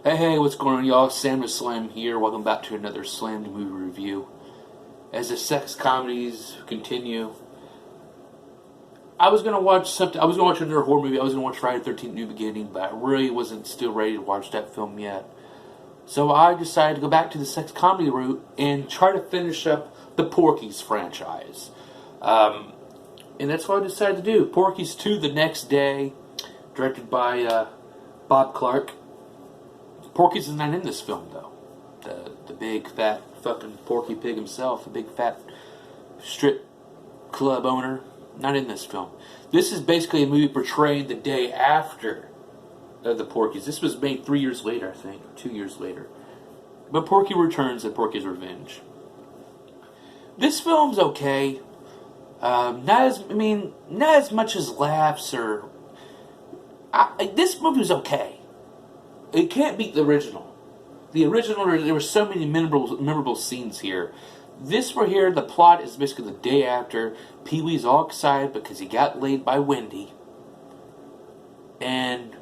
Hey, what's going on, y'all? Sam the Slam here. Welcome back to another Slammed movie review. As the sex comedies continue, I was gonna watch something. I was gonna watch another horror movie. I was gonna watch Friday the 13th: New Beginning, but I really wasn't still ready to watch that film yet. So I decided to go back to the sex comedy route and try to finish up the Porky's franchise. And that's what I decided to do. Porky's 2 the next day, directed by Bob Clark. Porky's is not in this film, though. The big, fat, fucking Porky Pig himself, the big, fat strip club owner, not in this film. This is basically a movie portraying the day after the Porky's. This was made 3 years later, I think, or 2 years later. But Porky returns and Porky's Revenge. This film's okay. Not as much as laughs or. This movie's okay. It can't beat the original. The original, there were so many memorable scenes here. This right here, the plot is basically the day after. Pee-wee's all excited because he got laid by Wendy. And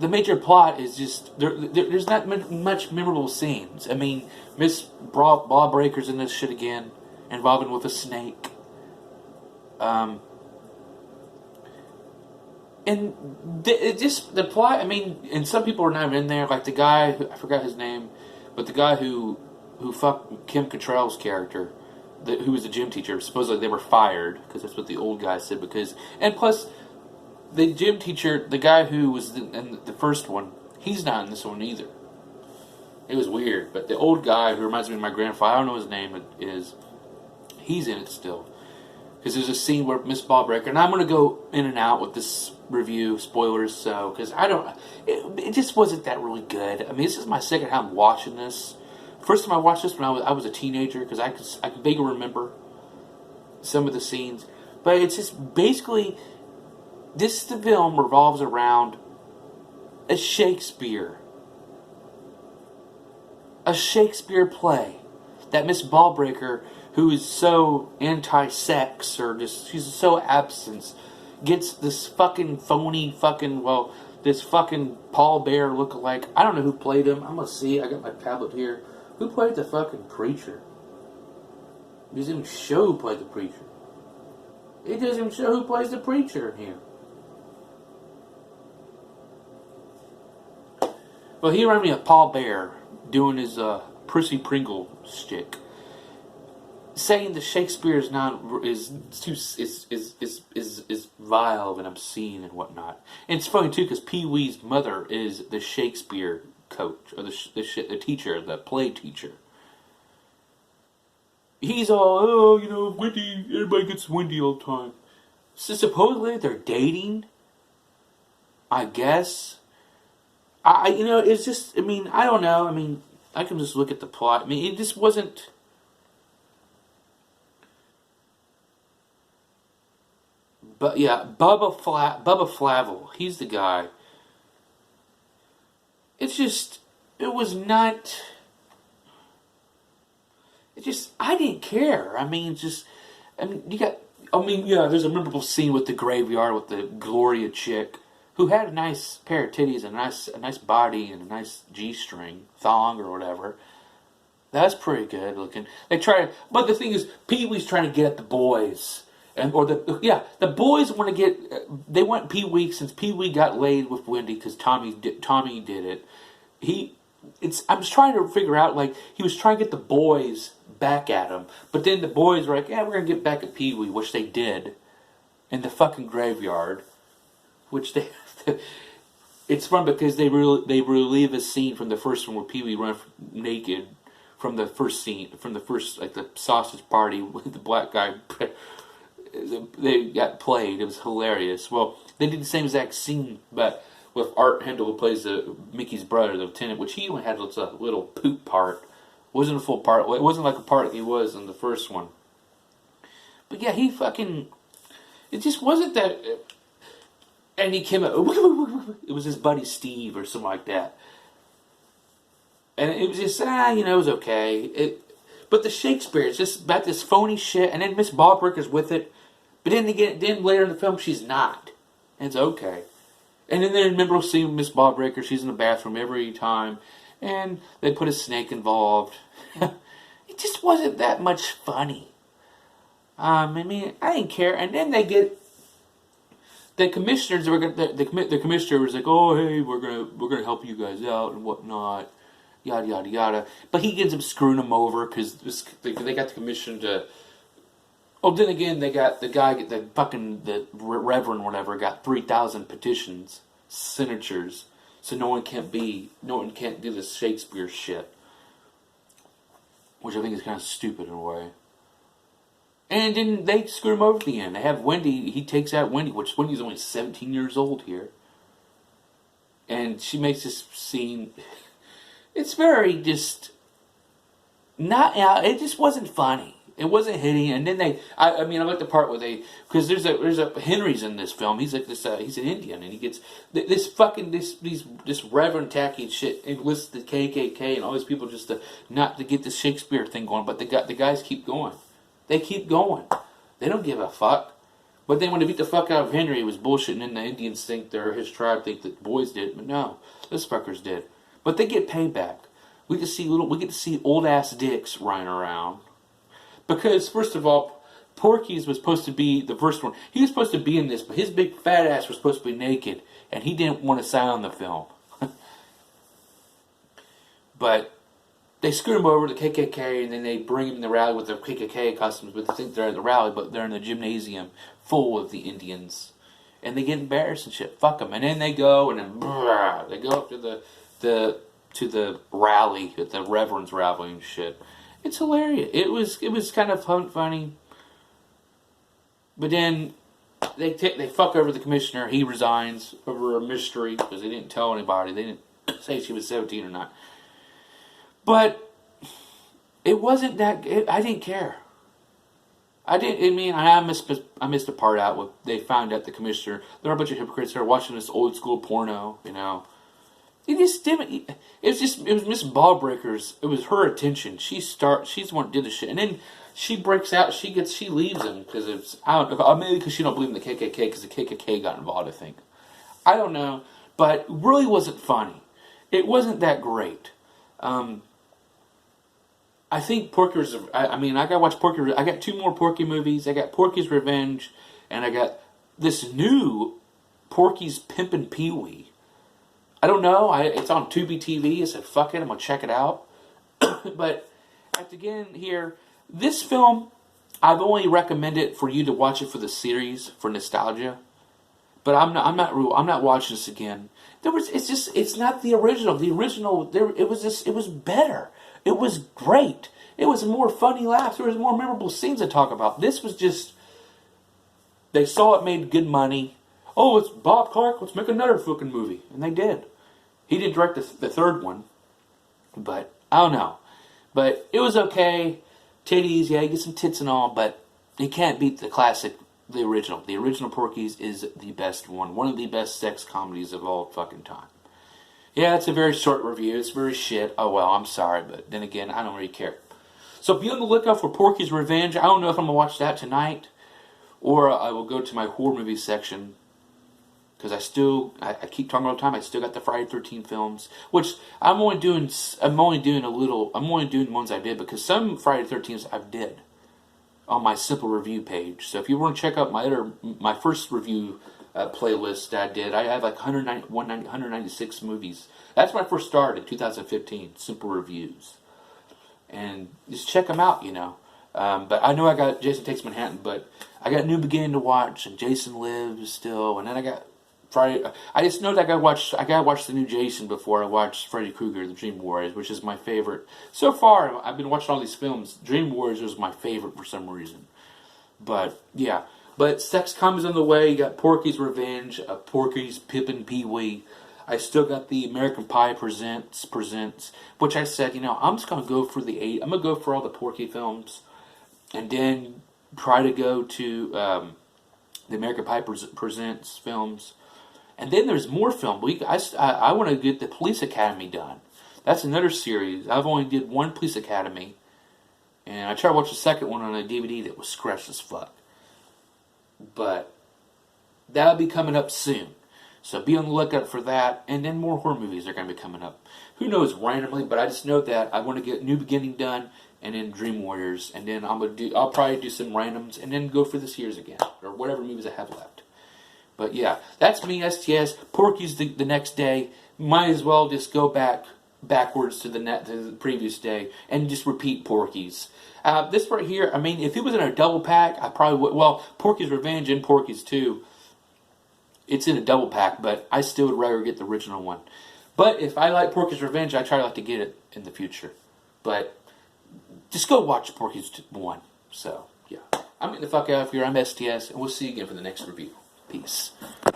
the major plot is just, there's not much memorable scenes. I mean, Miss Lawbreaker's in this shit again, involving with a snake. And the plot, I mean, and some people are not even in there, like the guy, I forgot his name, but the guy who fucked Kim Cattrall's character, who was the gym teacher, supposedly they were fired, because that's what the old guy said, and plus, the gym teacher, the guy who was in the first one, he's not in this one either. It was weird, but the old guy, who reminds me of my grandfather, I don't know his name is, he's in it still. Because there's a scene where Miss Ballbreaker, and I'm going to go in and out with this review, spoilers, so, because it just wasn't that really good. I mean, this is my second time watching this. First time I watched this when I was a teenager, because I can vaguely remember some of the scenes. But it's just basically, the film revolves around a Shakespeare play that Miss Ballbreaker, who is so anti-sex, or just, she's so absent, gets this fucking phony this fucking Paul Bear lookalike. I don't know who played him. I'm gonna see. I got my tablet here. Who played the fucking preacher? It doesn't even show who played the preacher. It doesn't even show who plays the preacher in here. Well, he reminded me of Paul Bear doing his Prissy Pringle shtick, saying that Shakespeare is vile and obscene and whatnot. And it's funny too, because Pee-wee's mother is the Shakespeare coach, or the teacher, the play teacher. He's all, Wendy, everybody gets Wendy all the time. So supposedly they're dating, I guess. It's just, I mean, I don't know. I mean, I can just look at the plot. I mean, it just wasn't. But yeah, Bubba Flavel, he's the guy. It's just, it was not. It just, I didn't care. I mean, there's a memorable scene with the graveyard with the Gloria chick, who had a nice pair of titties and a nice body and a nice G-string, thong or whatever. That's pretty good looking. But the thing is, Pee-wee's trying to get at the boys. The boys want to get. They want Pee-wee, since Pee-wee got laid with Wendy because Tommy did it. I was trying to figure out, like, he was trying to get the boys back at him, but then the boys were like, "Yeah, we're gonna get back at Pee-wee," which they did in the fucking graveyard. Which they, it's fun because they relive a scene from the first one where Pee-wee ran naked from the first scene, like the sausage party with the black guy. They got played. It was hilarious. Well, they did the same exact scene, but with Art Hendel, who plays Mickey's brother, the lieutenant, which he only had a little poop part. It wasn't a full part. It wasn't like a part he was in the first one. But yeah, it just wasn't that. And he came out. It was his buddy Steve or something like that. And it was just, it was okay. But the Shakespeare, it's just about this phony shit. And then Miss Ballbreaker's with it. But then later in the film, she's not. And it's okay. And then remember seeing Miss Ballbreaker, she's in the bathroom every time, and they put a snake involved. It just wasn't that much funny. I mean, I didn't care. And then they get the commissioners. The commissioner was like, "Oh, hey, we're gonna help you guys out and whatnot, yada yada yada." But he ends up screwing them over because they got the commission to. Oh, then again, they got the reverend whatever got 3,000 petitions, signatures, so no one can't do this Shakespeare shit, which I think is kind of stupid in a way. And then they screw him over at the end. They have Wendy. He takes out Wendy, which Wendy's only 17 years old here, and she makes this scene. It's very just not. It just wasn't funny. It wasn't hitting, and then I mean, I like the part where because there's a Henry's in this film. He's like this. He's an Indian, and he gets this reverend tacky shit enlists the KKK and all these people just not to get the Shakespeare thing going. But the guys keep going. They keep going. They don't give a fuck. But then when they beat the fuck out of Henry, it was bullshit, and then the Indians think his tribe think that the boys did, but no, this fuckers did. But they get payback. We get to see old ass dicks running around. Because, first of all, Porky's was supposed to be the first one. He was supposed to be in this, but his big fat ass was supposed to be naked, and he didn't want to sign on the film. But they screw him over to the KKK, and then they bring him in the rally with their KKK costumes, but they think they're at the rally, but they're in the gymnasium full of the Indians. And they get embarrassed and shit. Fuck them. And then they go, and then they go up to the rally, at the Reverend's rally and shit. It's hilarious. It was kind of funny, but then they fuck over the commissioner. He resigns over a mystery because they didn't tell anybody. They didn't say she was 17 or not. But it wasn't that. I didn't care. I mean, I missed the part out where they found out the commissioner. There are a bunch of hypocrites that are watching this old school porno. You know. It just didn't. It was Miss Ballbreaker's. It was her attention. She's the one that did the shit, and then she breaks out. She leaves him because it's maybe because she don't believe in the KKK because the KKK got involved. I think. I don't know, but it really wasn't funny. It wasn't that great. I think Porky's. I mean, I gotta watch Porky. I got 2 more Porky movies. I got Porky's Revenge, and I got this new Porky's Pimpin' Pee-wee. I don't know. It's on Tubi TV. I said, fuck it, I'm going to check it out. But, again, here, this film, I've only recommended for you to watch it for the series, for nostalgia. But I'm not watching this again. It's not the original. The original, it was better. It was great. It was more funny laughs. There was more memorable scenes to talk about. This was just, they saw it made good money. Oh, it's Bob Clark, let's make another fucking movie. And they did. He did direct the third one. But, I don't know. But it was okay. Titties, yeah, you get some tits and all, but you can't beat the classic, the original. The original Porky's is the best one. One of the best sex comedies of all fucking time. Yeah, it's a very short review. It's very shit. Oh, well, I'm sorry, but then again, I don't really care. So be on the lookout for Porky's Revenge. I don't know if I'm going to watch that tonight, or I will go to my horror movie section. Because I keep talking all the time, I still got the Friday 13 films, which I'm only doing ones I did, because some Friday 13s I've did on my simple review page. So if you want to check out my first review playlist that I did, I have like 196 movies. That's when I first started, 2015, simple reviews. And just check them out, you know. But I know I got Jason Takes Manhattan, but I got New Beginning to watch, and Jason Lives still, and then I got Friday. I just know that I gotta watch the new Jason before I watch Freddy Krueger, The Dream Warriors, which is my favorite. So far, I've been watching all these films. Dream Warriors was my favorite for some reason. But, yeah. But sex comedies on the way. You got Porky's Revenge, Porky's Pimpin' Pee-wee. I still got the American Pie presents, which I said, you know, I'm just gonna go for I'm gonna go for all the Porky films, and then try to go to the American Pie presents films. And then there's more film. I want to get the Police Academy done. That's another series. I've only did one Police Academy, and I tried to watch the second one on a DVD that was scratched as fuck. But that'll be coming up soon. So be on the lookout for that. And then more horror movies are going to be coming up. Who knows randomly, but I just know that I want to get New Beginning done and then Dream Warriors. And then I'll probably do some randoms and then go for this year's again. Or whatever movies I have left. But yeah, that's me, STS. Porky's the next day. Might as well just go backwards to the previous day and just repeat Porky's. This right here, I mean, if it was in a double pack, I probably would. Well, Porky's Revenge and Porky's 2, it's in a double pack, but I still would rather get the original one. But if I like Porky's Revenge, I try to get it in the future. But just go watch Porky's 1. So, yeah. I'm getting the fuck out of here. I'm STS, and we'll see you again for the next review. Peace.